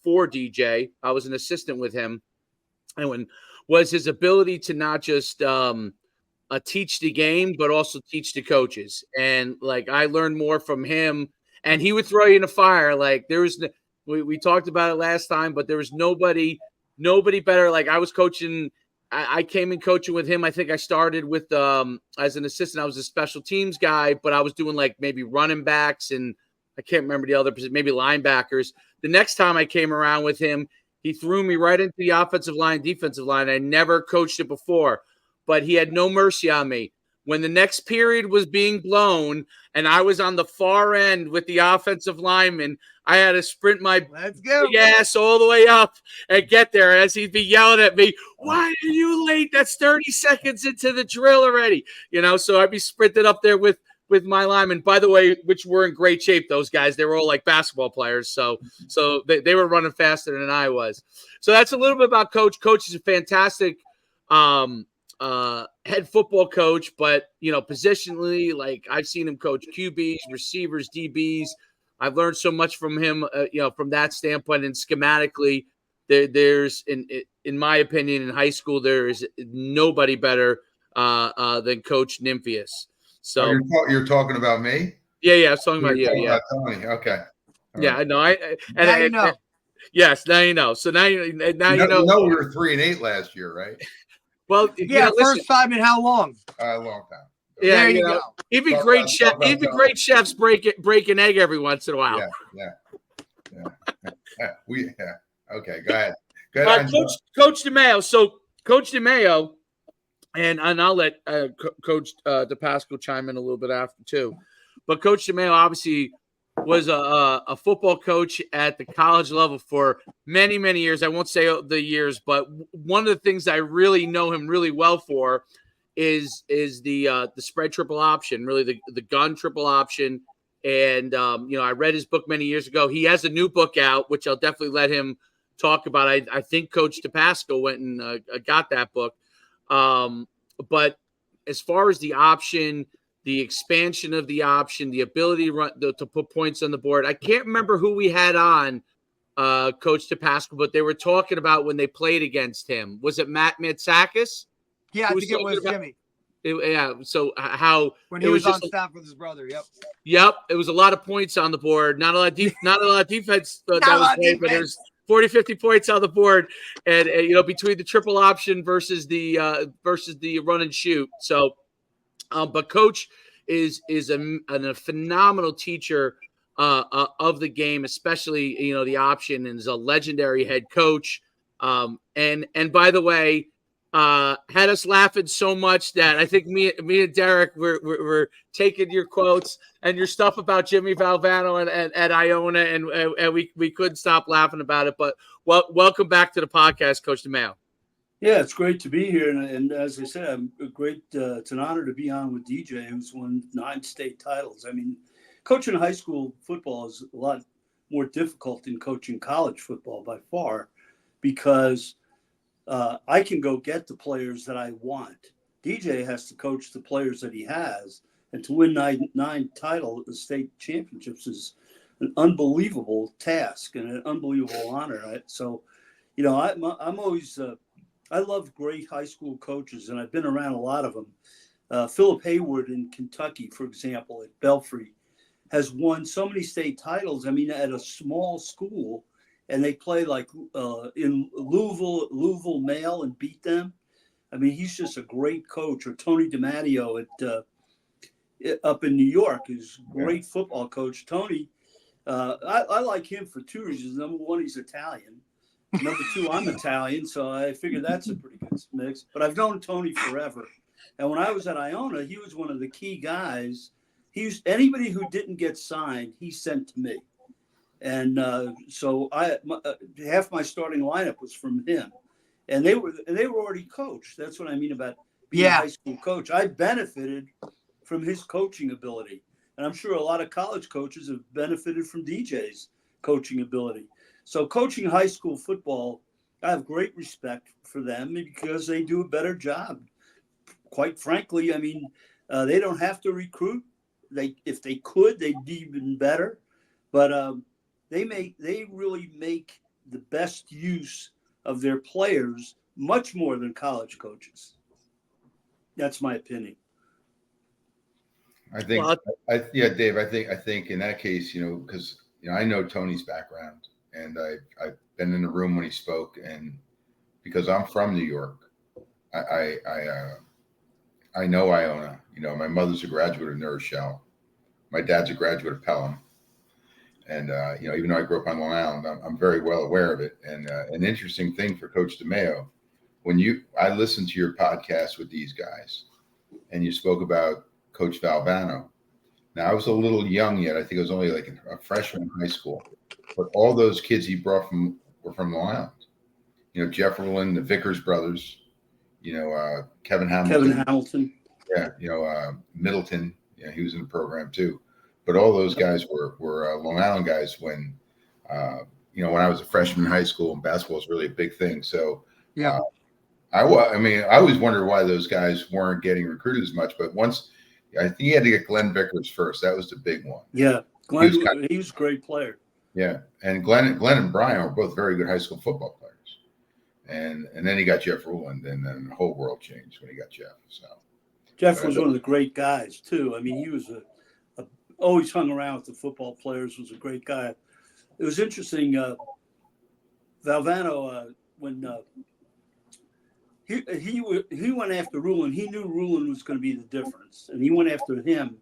for DJ. I was an assistant with him. And was his ability to not just teach the game, but also teach the coaches. And like I learned more from him, and he would throw you in the fire. Like there was, we talked about it last time, but there was nobody better. Like I was coaching. I came in coaching with him. I think I started with as an assistant. I was a special teams guy, but I was doing like maybe running backs and I can't remember the other position, maybe linebackers. The next time I came around with him, he threw me right into the offensive line, defensive line. I never coached it before, but he had no mercy on me. When the next period was being blown and I was on the far end with the offensive lineman, I had to sprint my big ass all the way up and get there as he'd be yelling at me, "Why are you late? That's 30 seconds into the drill already." So I'd be sprinting up there with my linemen, by the way, which were in great shape, those guys. They were all like basketball players. So they were running faster than I was. So that's a little bit about Coach. Coach is a fantastic head football coach, but positionally, like I've seen him coach QBs, receivers, DBs. I've learned so much from him, from that standpoint. And schematically, there's in my opinion, in high school, there is nobody better than Coach Nimphius. So you're talking about me? Yeah, I was talking about you. Yeah, Tony. Okay. All right. I know. Yes, now you know. So now you know. We were 3-8 last year, right? Well, first time in how long? A long time. Yeah, there you go. Even great chefs break an egg every once in a while. Yeah. Okay, go ahead. Coach Demeo. So Coach Demeo, and I'll let Coach DePasco chime in a little bit after too. But Coach Demeo obviously was a football coach at the college level for many, many years. I won't say the years, but one of the things I really know him really well for is the spread triple option, really the gun triple option. And, I read his book many years ago. He has a new book out, which I'll definitely let him talk about. I think Coach DePasco went and got that book. But as far as the option, the expansion of the option, the ability to run to put points on the board. I can't remember who we had on Coach DePasco, but they were talking about when they played against him. Was it Matt Matsakis? Yeah, I think it was Jimmy. So how when he was on staff with his brother. Yep. It was a lot of points on the board. Not a lot of defense that was played, but there's 40, 50 points on the board, and between the triple option versus the run and shoot. So. But Coach is a phenomenal teacher of the game, especially the option, and is a legendary head coach. And by the way, had us laughing so much that I think me and Derek were taking your quotes and your stuff about Jimmy Valvano and Iona, and we couldn't stop laughing about it. But welcome back to the podcast, Coach Demeo. Yeah, it's great to be here. And as I said, it's an honor to be on with DJ, who's won 9 state titles. I mean, coaching high school football is a lot more difficult than coaching college football by far, because I can go get the players that I want. DJ has to coach the players that he has. And to win 9 state championships is an unbelievable task and an unbelievable honor. Right? So, I'm always I love great high school coaches, and I've been around a lot of them. Philip Hayward in Kentucky, for example, at Belfry, has won so many state titles. I mean, at a small school, and they play like in Louisville Male and beat them. I mean, he's just a great coach. Or Tony DiMatteo up in New York is a great football coach. Tony, I like him for 2 reasons. Number one, he's Italian. Number 2, I'm Italian, so I figure that's a pretty good mix. But I've known Tony forever. And when I was at Iona, he was one of the key guys. Anybody who didn't get signed, he sent to me. And so half my starting lineup was from him. And they were already coached. That's what I mean about being a high school coach. I benefited from his coaching ability. And I'm sure a lot of college coaches have benefited from DJ's coaching ability. So coaching high school football, I have great respect for them because they do a better job. Quite frankly, I mean, they don't have to recruit. If they could, they'd be even better. But they really make the best use of their players much more than college coaches. That's my opinion. I think, Well, yeah, Dave. I think in that case, because I know Tony's background, and I've been in the room when he spoke, and because I'm from New York, I know Iona. My mother's a graduate of New Rochelle. My dad's a graduate of Pelham. And, even though I grew up on Long Island, I'm very well aware of it. And an interesting thing for Coach Demeo, I listened to your podcast with these guys, and you spoke about Coach Valvano. Now, I was a little young yet. I think I was only like a freshman in high school. But all those kids he brought were from Long Island. Jeff Rulin, the Vickers brothers, Kevin Hamilton. Yeah, Middleton. Yeah, he was in the program too. But all those guys were Long Island guys when I was a freshman in high school, and basketball was really a big thing. So Yeah. I always wondered why those guys weren't getting recruited as much. But once, I think he had to get Glenn Vickers first. That was the big one. Yeah, Glenn, he was a great player. Yeah, and Glenn and Brian were both very good high school football players. And then he got Jeff Rulin, and then the whole world changed when he got Jeff. So Jeff was one of the great guys too. I mean, he was always hung around with the football players. Was a great guy. It was interesting. Valvano, when he went after Rulin, he knew Rulin was going to be the difference, and he went after him,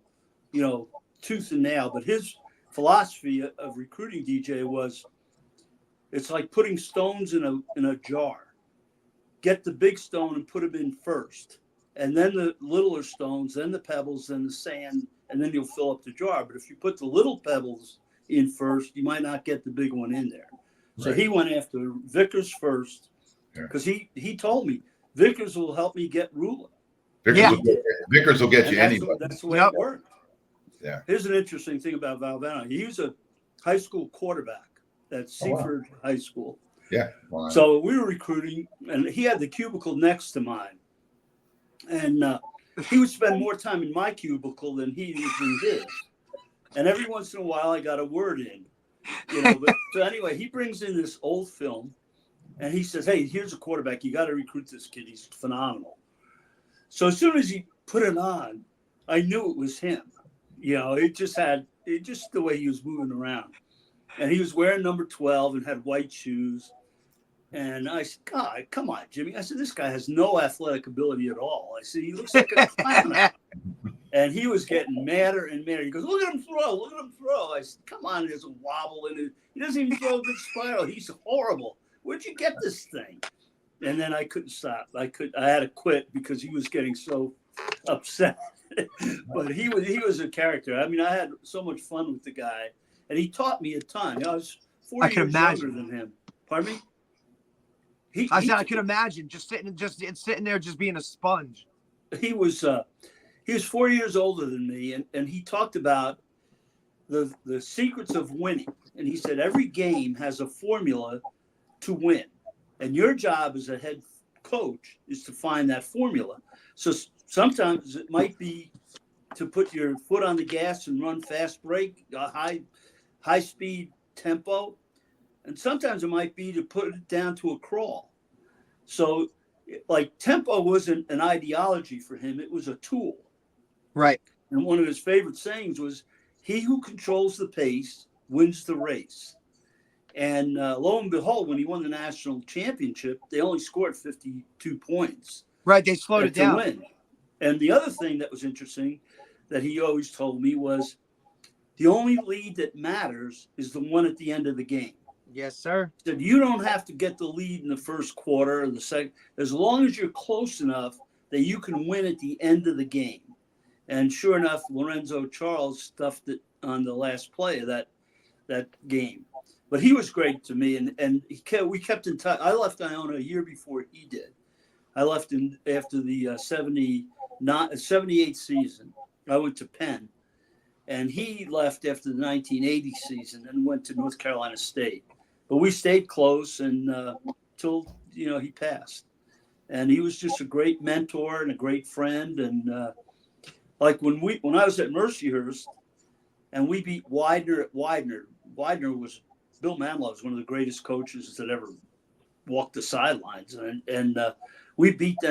tooth and nail. But his philosophy of recruiting DJ was, it's like putting stones in a jar. Get the big stone and put them in first, and then the littler stones, then the pebbles, then the sand, and then you'll fill up the jar. But if you put the little pebbles in first, you might not get the big one in there. So he went after Vickers first, because he told me Vickers will help me get Rulin. Vickers will get you anyway. That's the way it worked. Yeah. Here's an interesting thing about Valvano. He was a high school quarterback at Seaford High School. Yeah. Wow. So we were recruiting, and he had the cubicle next to mine. And he would spend more time in my cubicle than he was in his. And every once in a while, I got a word in. So anyway, he brings in this old film, and he says, "Hey, here's a quarterback. You got to recruit this kid. He's phenomenal." So as soon as he put it on, I knew it was him. It just the way he was moving around. And he was wearing number 12 and had white shoes. And I said, "God, come on, Jimmy." I said, "This guy has no athletic ability at all." I said, "He looks like a clown." And he was getting madder and madder. He goes, "Look at him throw. Look at him throw." I said, "Come on, there's a wobble in it. He doesn't even throw a good spiral. He's horrible. Where'd you get this thing?" And then I couldn't stop. I had to quit because he was getting so upset. But he was a character. I mean, I had so much fun with the guy, and he taught me a ton. I was 40 years younger than him. Pardon me? I could imagine just sitting there, just being a sponge. He was 4 years older than me, and he talked about the secrets of winning. And he said every game has a formula to win, and your job as a head coach is to find that formula. So sometimes it might be to put your foot on the gas and run fast break, a high speed tempo. And sometimes it might be to put it down to a crawl. So, like, tempo wasn't an ideology for him. It was a tool. Right. And one of his favorite sayings was, "He who controls the pace wins the race." And lo and behold, when he won the national championship, they only scored 52 points. Right. They slowed it down. Win. And the other thing that was interesting that he always told me was, the only lead that matters is the one at the end of the game. Yes, sir. That you don't have to get the lead in the first quarter or the second, as long as you're close enough that you can win at the end of the game. And sure enough, Lorenzo Charles stuffed it on the last play of that game. But he was great to me, and we kept in touch. I left Iona a year before he did. I left after the 78 season. I went to Penn. And he left after the 1980 season and went to North Carolina State. But we stayed close until he passed. And he was just a great mentor and a great friend. And like when I was at Mercyhurst and we beat Widener. Widener was Bill Mamlow is one of the greatest coaches that ever walked the sidelines, and we beat them.